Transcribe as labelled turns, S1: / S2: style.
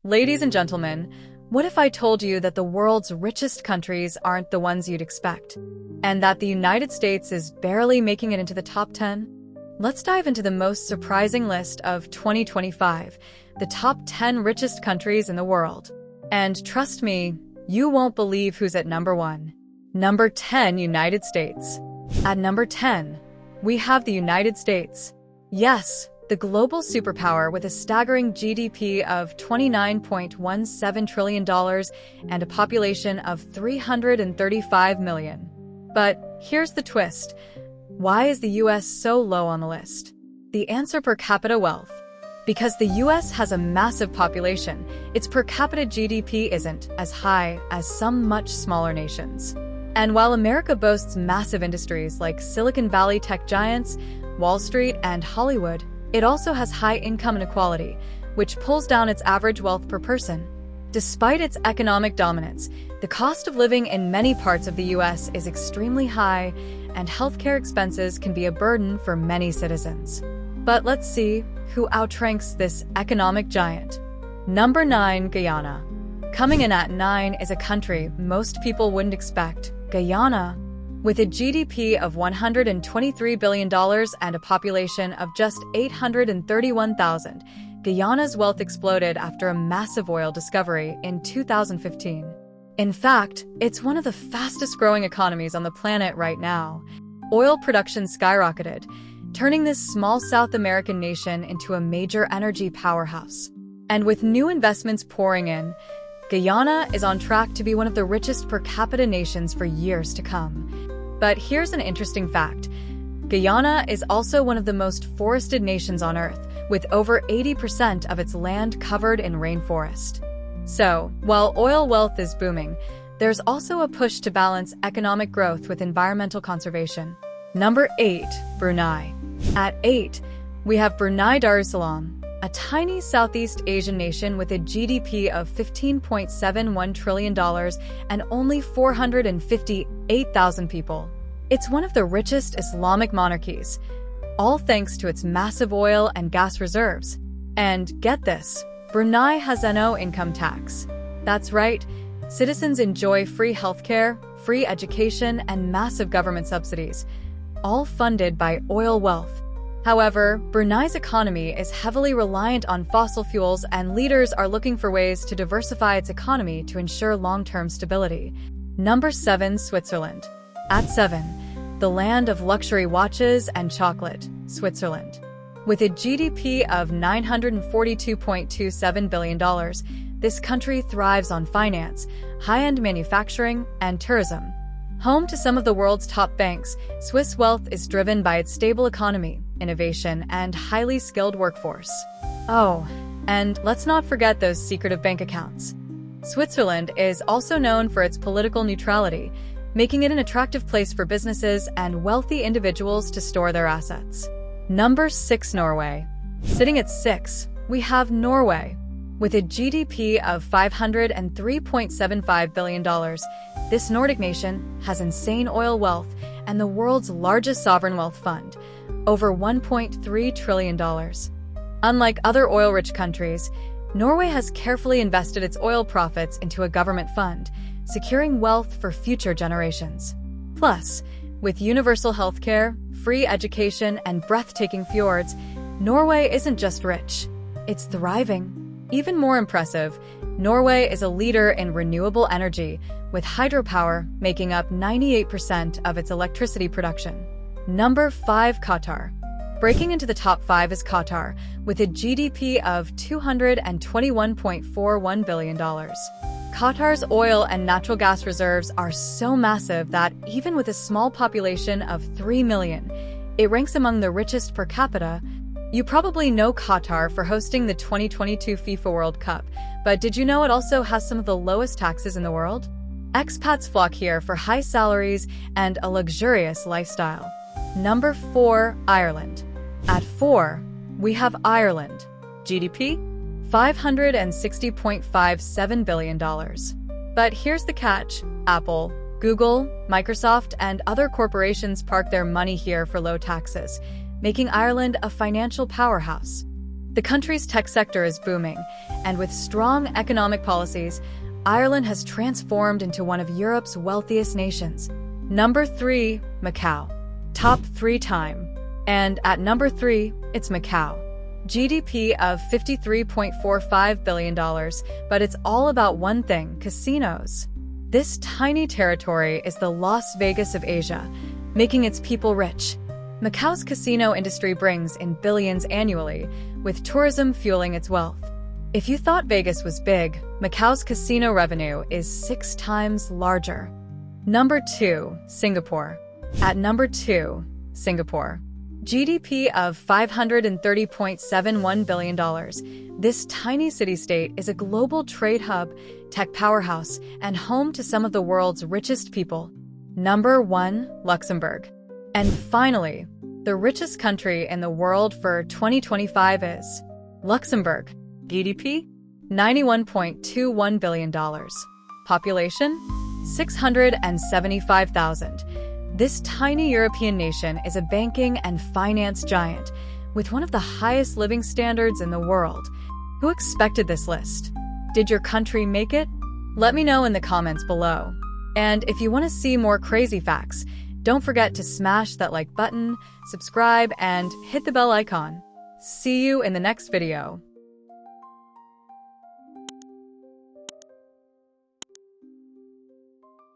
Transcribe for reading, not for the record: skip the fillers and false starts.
S1: Ladies and gentlemen, what if I told you that the world's richest countries aren't the ones you'd expect, and that the United States is barely making it into the top 10? Let's dive into the most surprising list of 2025, the top 10 richest countries in the world. And trust me, you won't believe who's at number 1. Number 10, United States. At number 10, we have the United States. Yes, the global superpower with a staggering GDP of $29.17 trillion and a population of 335 million. But here's the twist. Why is the US so low on the list? The answer: per capita wealth. Because the US has a massive population, its per capita GDP isn't as high as some much smaller nations. And while America boasts massive industries like Silicon Valley tech giants, Wall Street, and Hollywood, it also has high income inequality, which pulls down its average wealth per person. Despite its economic dominance, the cost of living in many parts of the US is extremely high, and healthcare expenses can be a burden for many citizens. But let's see who outranks this economic giant. Number 9, Guyana. Coming in at 9 is a country most people wouldn't expect, Guyana. With a GDP of $123 billion and a population of just 831,000, Guyana's wealth exploded after a massive oil discovery in 2015. In fact, it's one of the fastest-growing economies on the planet right now. Oil production skyrocketed, turning this small South American nation into a major energy powerhouse. And with new investments pouring in, Guyana is on track to be one of the richest per capita nations for years to come. But here's an interesting fact. Guyana is also one of the most forested nations on Earth, with over 80% of its land covered in rainforest. So, while oil wealth is booming, there's also a push to balance economic growth with environmental conservation. Number 8, Brunei. At 8, we have Brunei Darussalam, a tiny Southeast Asian nation with a GDP of $15.71 trillion and only 458,000 people. It's one of the richest Islamic monarchies, all thanks to its massive oil and gas reserves. And get this, Brunei has no income tax. That's right, citizens enjoy free healthcare, free education, and massive government subsidies, all funded by oil wealth. However, Brunei's economy is heavily reliant on fossil fuels, and leaders are looking for ways to diversify its economy to ensure long-term stability. Number 7, Switzerland. At 7, the land of luxury watches and chocolate, Switzerland. With a GDP of $942.27 billion, this country thrives on finance, high-end manufacturing, and tourism. Home to some of the world's top banks, Swiss wealth is driven by its stable economy, innovation, and highly skilled workforce. Oh, and let's not forget those secretive bank accounts. Switzerland is also known for its political neutrality, making it an attractive place for businesses and wealthy individuals to store their assets. Number 6, Norway. Sitting at 6, we have Norway. With a GDP of $503.75 billion, this Nordic nation has insane oil wealth and the world's largest sovereign wealth fund, over $1.3 trillion. Unlike other oil-rich countries, Norway has carefully invested its oil profits into a government fund, securing wealth for future generations. Plus, with universal healthcare, free education, and breathtaking fjords, Norway isn't just rich, it's thriving. Even more impressive, Norway is a leader in renewable energy, with hydropower making up 98% of its electricity production. Number 5, Qatar. Breaking into the top 5 is Qatar, with a GDP of $221.41 billion. Qatar's oil and natural gas reserves are so massive that even with a small population of 3 million, it ranks among the richest per capita. You probably know Qatar for hosting the 2022 FIFA World Cup, but did you know it also has some of the lowest taxes in the world? Expats flock here for high salaries and a luxurious lifestyle. Number 4, Ireland. At 4, we have Ireland. GDP? $560.57 billion. But here's the catch. Apple, Google, Microsoft, and other corporations park their money here for low taxes, making Ireland a financial powerhouse. The country's tech sector is booming, and with strong economic policies, Ireland has transformed into one of Europe's wealthiest nations. Number 3, Macau. Top 3 time. And at number 3, it's Macau. GDP of $53.45 billion, but it's all about one thing: casinos. This tiny territory is the Las Vegas of Asia, making its people rich. Macau's casino industry brings in billions annually, with tourism fueling its wealth. If you thought Vegas was big, Macau's casino revenue is 6 times larger. Number 2, Singapore. At number 2, Singapore. GDP of $530.71 billion. This tiny city-state is a global trade hub, tech powerhouse, and home to some of the world's richest people. Number 1, Luxembourg. And finally, the richest country in the world for 2025 is Luxembourg. GDP, $91.21 billion. Population, 675,000. This tiny European nation is a banking and finance giant with one of the highest living standards in the world. Who expected this list? Did your country make it? Let me know in the comments below. And if you want to see more crazy facts, don't forget to smash that like button, subscribe, and hit the bell icon. See you in the next video.